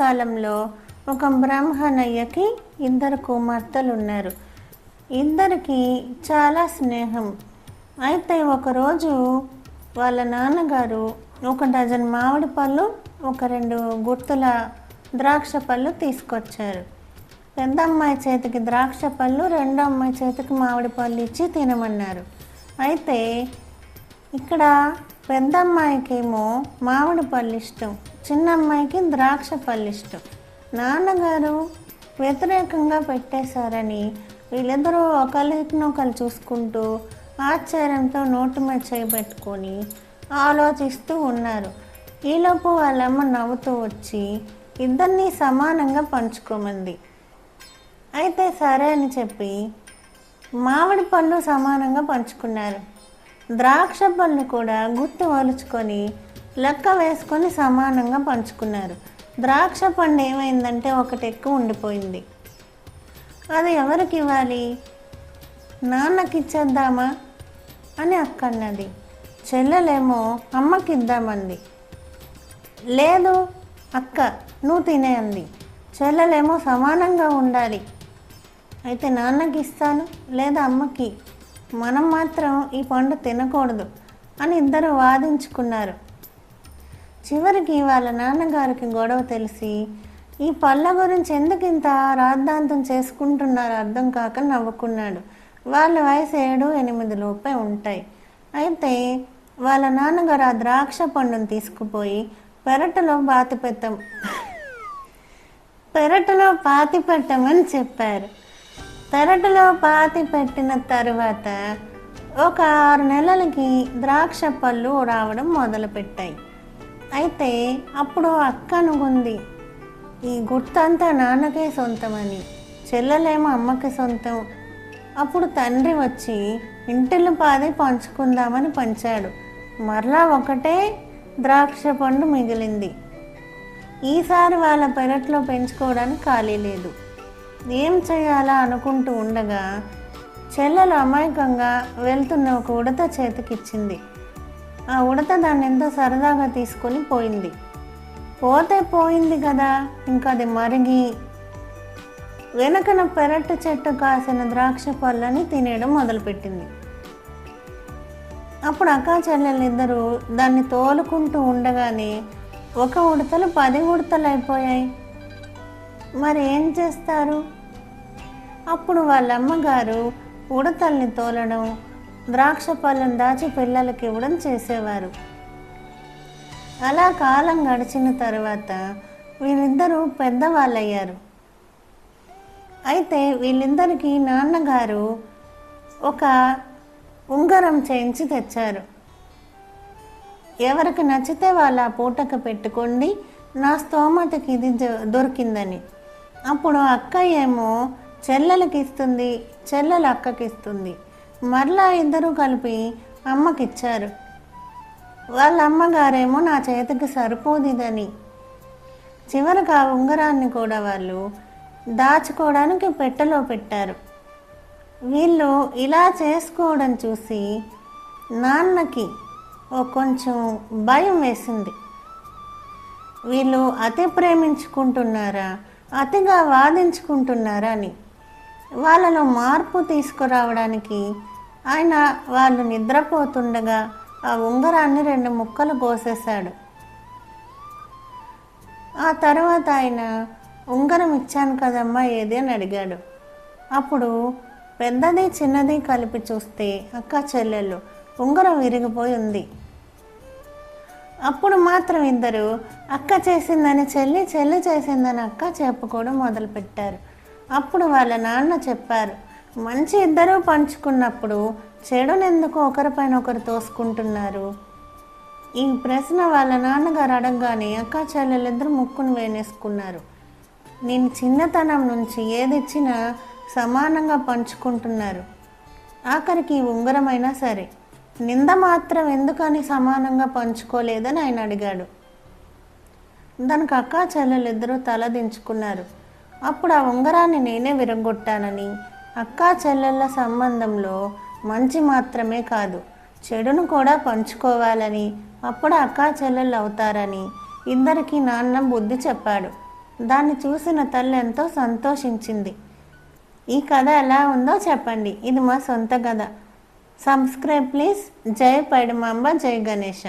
కాలంలో ఒక బ్రాహ్మణయ్యకి ఇద్దరు కుమార్తెలు ఉన్నారు. ఇద్దరికి చాలా స్నేహం. అయితే ఒకరోజు వాళ్ళ నాన్నగారు ఒక డజన్ మామిడి పళ్ళు, ఒక 2 గుర్తుల ద్రాక్ష పళ్ళు తీసుకొచ్చారు. పెద్ద అమ్మాయి చేతికి ద్రాక్ష పళ్ళు, రెండో అమ్మాయి చేతికి మామిడి పళ్ళు ఇచ్చి తినమన్నారు. అయితే ఇక్కడ పెద్ద అమ్మాయికేమో మామిడి పళ్ళు ఇష్టం, చిన్న అమ్మాయికి ద్రాక్ష పళ్ళు ఇష్టం. నాన్నగారు వ్యతిరేకంగా పెట్టేశారని వీళ్ళిద్దరూ ఒకరినొకరు చూసుకుంటూ ఆశ్చర్యంతో నోటు మీద చేయబెట్టుకొని ఆలోచిస్తూ ఉన్నారు. ఈలోపు వాళ్ళమ్మ నవ్వుతూ వచ్చి ఇద్దరినీ సమానంగా పంచుకోమంది. అయితే సరే అని చెప్పి మామిడి పళ్ళు సమానంగా పంచుకున్నారు. ద్రాక్ష పళ్ళు కూడా గుర్తు వలుచుకొని లెక్క వేసుకొని సమానంగా పంచుకున్నారు. ద్రాక్ష పండు ఏమైందంటే ఒకటి ఎక్కువ ఉండిపోయింది. అది ఎవరికి ఇవ్వాలి? నాన్నకి ఇచ్చేద్దామా అని అక్క అన్నది. చెల్లెలేమో అమ్మకి ఇద్దామంది. లేదు అక్క నువ్వు తినే అంది. చెల్లెలేమో సమానంగా ఉండాలి, అయితే నాన్నకి ఇస్తాను లేదా అమ్మకి, మనం మాత్రం ఈ పండు తినకూడదు అని ఇద్దరు వాదించుకున్నారు. చివరికి వాళ్ళ నాన్నగారికి గొడవ తెలిసి ఈ పళ్ళ గురించి ఎందుకు ఇంత రాద్ధాంతం చేసుకుంటున్నారో అర్థం కాక నవ్వుకున్నాడు. వాళ్ళ వయసు 7-8 లోపే ఉంటాయి. అయితే వాళ్ళ నాన్నగారు ఆ ద్రాక్ష పండును తీసుకుపోయి పెరట్లో పాతి పెట్టమని చెప్పారు. పెరట్లో పాతి పెట్టిన తర్వాత ఒక 6 నెలలకి ద్రాక్ష పళ్ళు రావడం మొదలుపెట్టాయి. అయితే అప్పుడు అక్క అనుకుంది ఈ గుర్తంతా నాన్నకే సొంతమని, చెల్లెలేమో అమ్మకి సొంతం. అప్పుడు తండ్రి వచ్చి ఇంటిల్లు పాది పంచుకుందామని పంచాడు. మరలా ఒకటే ద్రాక్ష పండు మిగిలింది. ఈసారి వాళ్ళ పెరట్లో పెంచుకోవడానికి ఖాళీ లేదు. ఏం చేయాలా అనుకుంటూ ఉండగా చెల్లెలు అమాయకంగా వెళ్తున్న ఒక ఉడత చేతికిచ్చింది. ఆ ఉడత దాన్ని ఎంతో సరదాగా తీసుకొని పోయింది. పోతే పోయింది కదా, ఇంకా అది మరిగి వెనకన పెరట్టు చెట్టు కాసిన ద్రాక్ష పళ్ళని తినేయడం మొదలుపెట్టింది. అప్పుడు అక్కా చెల్లెలిద్దరూ దాన్ని తోలుకుంటూ ఉండగానే ఒక ఉడతలు 10 ఉడతలు అయిపోయాయి. మరి ఏం చేస్తారు? అప్పుడు వాళ్ళ అమ్మగారు ఉడతల్ని తోలడం, ద్రాక్ష పళ్ళను దాచి పిల్లలకి ఇవ్వడం చేసేవారు. అలా కాలం గడిచిన తర్వాత వీళ్ళిద్దరూ పెద్దవాళ్ళయ్యారు. అయితే వీళ్ళిద్దరికీ నాన్నగారు ఒక ఉంగరం చేయించి తెచ్చారు. ఎవరికి నచ్చితే వాళ్ళ ఆ పూటకు పెట్టుకోండి, నా స్తోమతకి ఇది దొరికిందని. అప్పుడు అక్క ఏమో చెల్లెలకి ఇస్తుంది, చెల్లెలు అక్కకి ఇస్తుంది. మరలా ఇద్దరు కలిపి అమ్మకిచ్చారు. వాళ్ళ అమ్మగారేమో నా చేతికి సరిపోదిదని. చివరికి ఆ ఉంగరాన్ని కూడా వాళ్ళు దాచుకోవడానికి పెట్టెలో పెట్టారు. వీళ్ళు ఇలా చేసుకోవడం చూసి నాన్నకి కొంచెం భయం వేసింది. వీళ్ళు అతి ప్రేమించుకుంటున్నారా, అతిగా వాదించుకుంటున్నారా అని. వాళ్ళలో మార్పు తీసుకురావడానికి ఆయన వాళ్ళు నిద్రపోతుండగా ఆ ఉంగరాన్ని 2 ముక్కలు కోసేశాడు. ఆ తర్వాత ఆయన ఉంగరం ఇచ్చాను కదమ్మా ఏది అని అడిగాడు. అప్పుడు పెద్దది చిన్నది కలిపి చూస్తే అక్క చెల్లెళ్ళు ఉంగరం విరిగిపోయి ఉంది. అప్పుడు మాత్రం ఇద్దరు అక్క చేసిందని చెల్లి, చెల్లి చేసిందని అక్క చెప్పుకోవడం మొదలుపెట్టారు. అప్పుడు వాళ్ళ నాన్న చెప్పారు, మంచి ఇద్దరూ పంచుకున్నప్పుడు చెడునెందుకు ఒకరిపైన ఒకరు తోసుకుంటున్నారు? ఈ ప్రశ్న వాళ్ళ నాన్నగారు అడగగానే అక్క చెల్లెలిద్దరూ ముక్కును వేనేసుకున్నారు. నేను చిన్నతనం నుంచి ఏదిచ్చినా సమానంగా పంచుకుంటున్నారు, ఆఖరికి ఉంగరమైనా సరే, నింద మాత్రం ఎందుకని సమానంగా పంచుకోలేదని ఆయన అడిగాడు. దానికి అక్కా చెల్లెలిద్దరూ తలదించుకున్నారు. అప్పుడు ఆ ఉంగరాన్ని నేనే విరగొట్టానని, అక్కా చెల్లెళ్ళ సంబంధంలో మంచి మాత్రమే కాదు చెడును కూడా పంచుకోవాలని, అప్పుడు అక్కా చెల్లెళ్ళు అవుతారని ఇద్దరికీ నాన్న బుద్ధి చెప్పాడు. దాన్ని చూసిన తల్లి ఎంతో సంతోషించింది. ఈ కథ ఎలా ఉందో చెప్పండి. ఇది మా సొంత కథ. Subscribe please. జై పైడిమాంబ, జై గణేష.